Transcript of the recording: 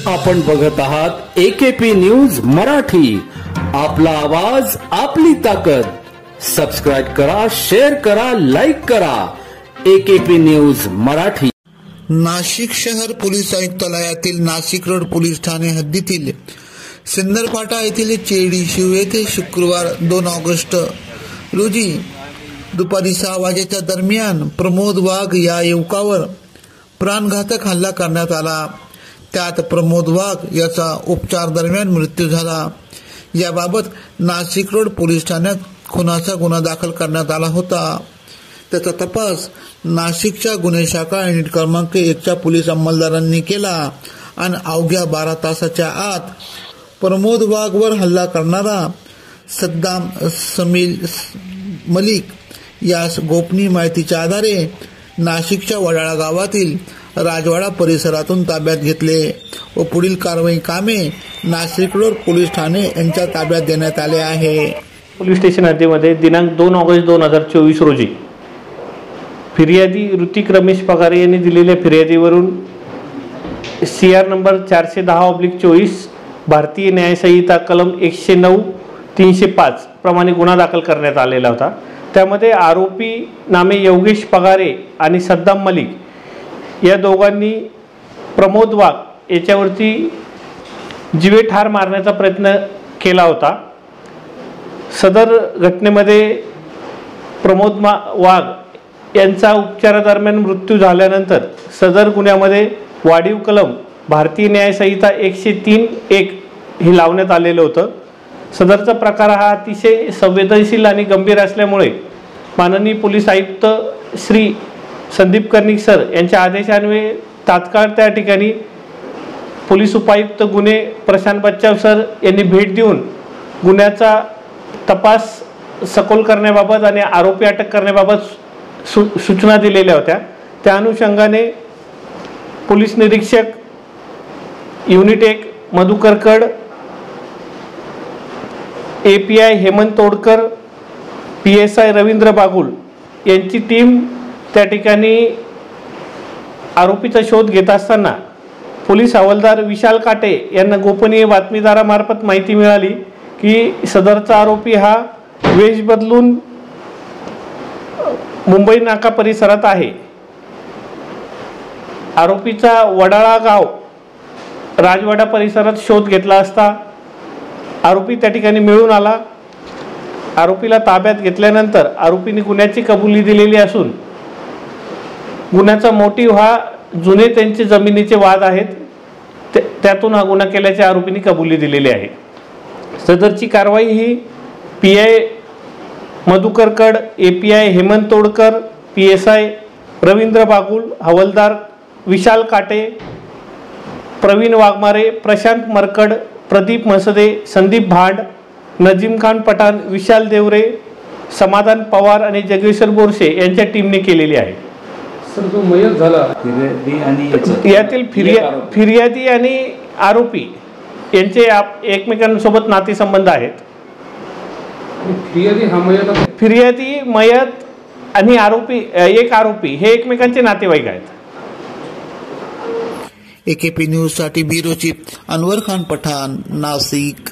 आपण बघत आहात एकेपी न्यूज मराठी. आपला आवाज आपली ताकद. सबस्क्राइब करा, शेअर करा, लाईक करा. AKP news Marathi. नाशिक शहर पोलीस आयुक्तालयातील नाशिक रोड पोलीस ठाणे हद्दीतील सिन्नरपाटा येथील चेडी शिव येथे शुक्रवार 2 ऑगस्ट रोजी दुपारी 6 वाजेच्या दरम्यान प्रमोद वाघ या युवकावर प्राणघातक हल्ला करण्यात आला. त्यात प्रमोद वाघ याचा उपचार दरम्यान मृत्यू झाला. याबाबत नाशिक रोड पोलीस ठाण्यात खुनाचा गुन्हा दाखल करण्यात आला होता. त्याचा तपास नाशिकच्या गुन्हे शाखा युनिट क्रमांक 1च्या पोलीस अंमलदारांनी केला आणि अवघ्या 12 तासाच्या आत प्रमोद वाघवर हल्ला करणारा सद्दाम समील मलिक यास गोपनीय माहितीच्या आधारे नाशिकच्या वडाळा गावातील राजवाडा परिसरातून ताब्यात घेतले व पुढील कारवाई कामे नाशिक रोड पोलीस ठाणे यांच्या ताब्यात देण्यात आले आहे. पोलीस स्टेशन हद्दीमध्ये दिनांक 2 ऑगस्ट 2024 रोजी फिर्यादी ऋतिक रमेश पगारे यांनी दिलेल्या फिर्यादीवरून CR नंबर 410/24 भारतीय न्याय संहिता कलम 109, 305 प्रमाणे गुन्हा दाखल करण्यात आलेला होता. त्यामध्ये आरोपी नामे योगेश पगारे आणि सद्दाम मलिक या दोघांनी प्रमोद वाघ याच्यावरती जीवेठार मारण्याचा प्रयत्न केला होता. सदर घटनेमध्ये प्रमोद वाघ यांचा उपचारादरम्यान मृत्यू झाल्यानंतर सदर गुन्ह्यामध्ये वाढीव कलम भारतीय न्याय संहिता 103(1) हे लावण्यात आलेलं होतं. सदरचा प्रकार हा अतिशय संवेदनशील आणि गंभीर असल्यामुळे माननीय पोलीस आयुक्त श्री संदीप कर्णिक सर यांच्या आदेशान्वये तात्काळ त्या ठिकाणी पोलीस उपायुक्त गुन्हे प्रशांत बच्चाव सर यांनी भेट देऊन गुन्ह्याचा तपास सखोल करण्याबाबत आणि आरोपी अटक करण्याबाबत सूचना दिलेल्या होत्या. त्या अनुषंगाने पोलीस निरीक्षक युनिट 1 मधुकर कड, API हेमंत तोडकर, PSI रवींद्र बागुल यांची टीम त्या ठिकाणी आरोपीचा शोध घेत असताना पोलीस हवालदार विशाल काटे यांना गोपनीय बातमीदारामार्फत माहिती मिळाली की सदरचा आरोपी हा वेश बदलून मुंबई नाका परिसरात आहे. आरोपीचा वडाळा गाव राजवाडा परिसरात शोध घेतला असता आरोपी त्या ठिकाणी मिळून आला. आरोपीला ताब्यात घेतल्यानंतर आरोपीने गुन्ह्याची कबुली दिलेली असून गुन्ह्याचा मोटिव्ह हा जुने त्यांचे जमिनीचे वाद आहेत, त्यातून हा गुन्हा केल्याचे आरोपींनी कबुली दिलेली आहे. सदरची कारवाई ही PI मधुकर कड, API हेमंत तोडकर, PSI रवींद्र बागुल, हवालदार विशाल काटे, प्रवीण वाघमारे, प्रशांत मरकड, प्रदीप मसदे, संदीप भांड, नजीम खान पठाण, विशाल देवरे, समाधान पवार आणि जगेश्वर बोरसे यांच्या टीमने केलेली आहे. सर, जो मयत झाला यातील फिर्यादी आणि आरोपी यांचे एकमेकांसोबत नातेसंबंध आहेत. फिर्यादी मयत आणि एक आरोपी हे एकमेकांचे नातेवाईक आहेत. AKP न्यूज साठी ब्युरो चीफ अनवर खान पठाण, नाशिक.